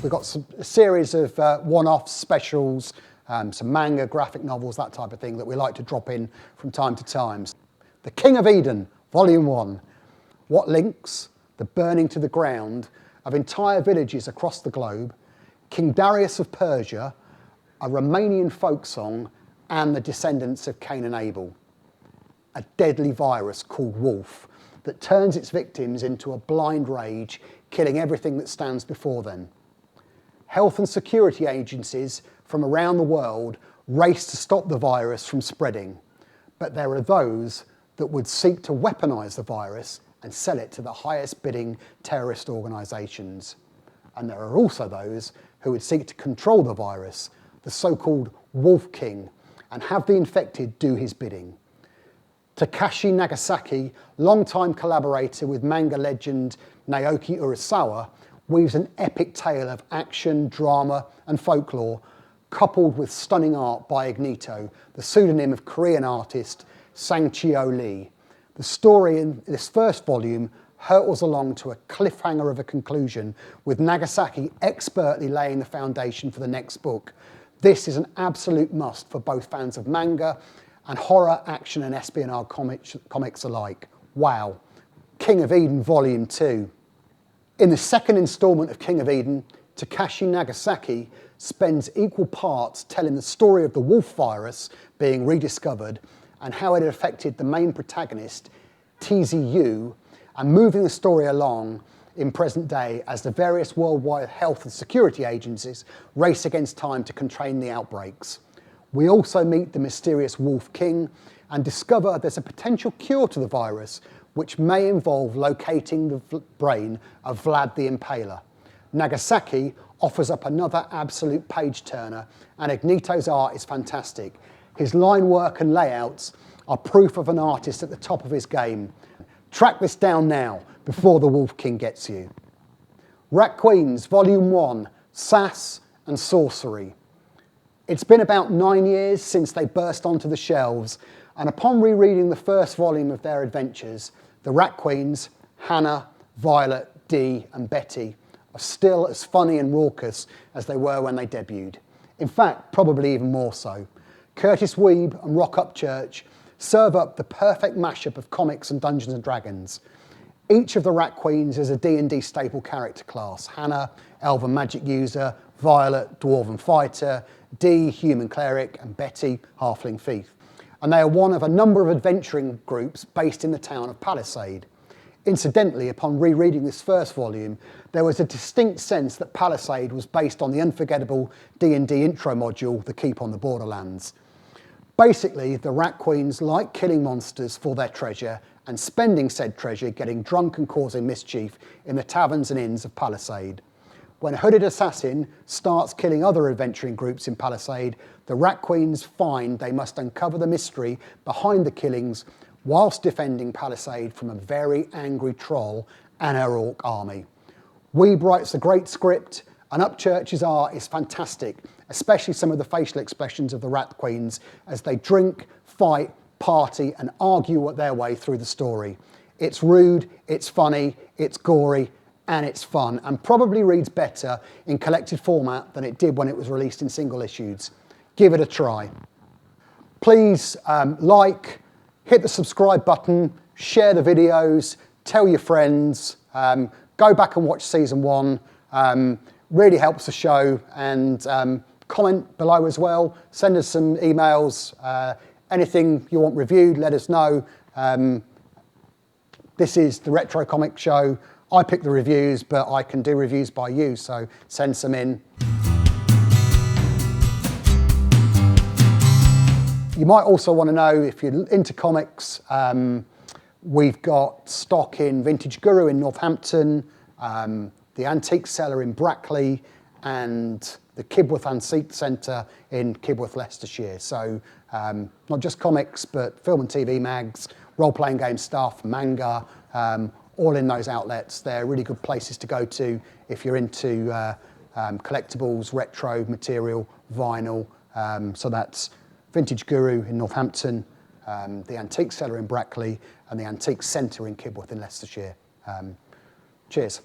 We've got a series of one-off specials, some manga, graphic novels, that type of thing that we like to drop in from time to time. The King of Eden, Volume 1. What links the burning to the ground of entire villages across the globe, King Darius of Persia, a Romanian folk song, and the descendants of Cain and Abel. A deadly virus called Wolf that turns its victims into a blind rage, killing everything that stands before them. Health and security agencies from around the world race to stop the virus from spreading, but there are those that would seek to weaponise the virus and sell it to the highest bidding terrorist organisations. And there are also those who would seek to control the virus, the so-called Wolf King, and have the infected do his bidding. Takashi Nagasaki, longtime collaborator with manga legend Naoki Urasawa, weaves an epic tale of action, drama and folklore, coupled with stunning art by Ignito, the pseudonym of Korean artist Sang Chio Lee. The story in this first volume hurtles along to a cliffhanger of a conclusion, with Nagasaki expertly laying the foundation for the next book. This is an absolute must for both fans of manga and horror, action and espionage comics alike. Wow. King of Eden Volume 2. In the second instalment of King of Eden, Takashi Nagasaki spends equal parts telling the story of the wolf virus being rediscovered and how it had affected the main protagonist, TZU, and moving the story along in present day as the various worldwide health and security agencies race against time to contain the outbreaks. We also meet the mysterious Wolf King and discover there's a potential cure to the virus, which may involve locating the brain of Vlad the Impaler. Nagasaki offers up another absolute page-turner, and Ignito's art is fantastic. His line work and layouts are proof of an artist at the top of his game. Track this down now, before the Wolf King gets you. Rat Queens, Volume 1, Sass and Sorcery. It's been about 9 years since they burst onto the shelves, and upon rereading the first volume of their adventures, the Rat Queens, Hannah, Violet, Dee and Betty, are still as funny and raucous as they were when they debuted. In fact, probably even more so. Curtis Weeb and Rock Upchurch serve up the perfect mashup of comics and Dungeons and Dragons. Each of the Rat Queens is a D&D staple character class. Hannah, Elven Magic User, Violet, Dwarven Fighter, Dee, Human Cleric, and Betty, Halfling Thief. And they are one of a number of adventuring groups based in the town of Palisade. Incidentally, upon rereading this first volume, there was a distinct sense that Palisade was based on the unforgettable D&D intro module, The Keep on the Borderlands. Basically, the Rat Queens like killing monsters for their treasure and spending said treasure getting drunk and causing mischief in the taverns and inns of Palisade. When a hooded assassin starts killing other adventuring groups in Palisade, the Rat Queens find they must uncover the mystery behind the killings whilst defending Palisade from a very angry troll and her orc army. Weeb writes a great script, and Upchurch's art is fantastic, especially some of the facial expressions of the Rat Queens as they drink, fight, party and argue their way through the story. It's rude, it's funny, it's gory, and it's fun, and probably reads better in collected format than it did when it was released in single issues. Give it a try. Please hit the subscribe button, share the videos, tell your friends, go back and watch season 1. Really helps the show, and comment below as well. Send us some emails. Anything you want reviewed, let us know. This is the Retro Comic Show. I pick the reviews, but I can do reviews by you, so send some in. You might also want to know, if you're into comics, we've got stock in Vintage Guru in Northampton, the Antique Cellar in Brackley, and the Kibworth Antique Centre in Kibworth, Leicestershire. So not just comics, but film and TV mags, role-playing game stuff, manga, all in those outlets. They're really good places to go to if you're into collectibles, retro material, vinyl. So that's Vintage Guru in Northampton, the Antique Cellar in Brackley, and the Antique Centre in Kibworth in Leicestershire. Cheers.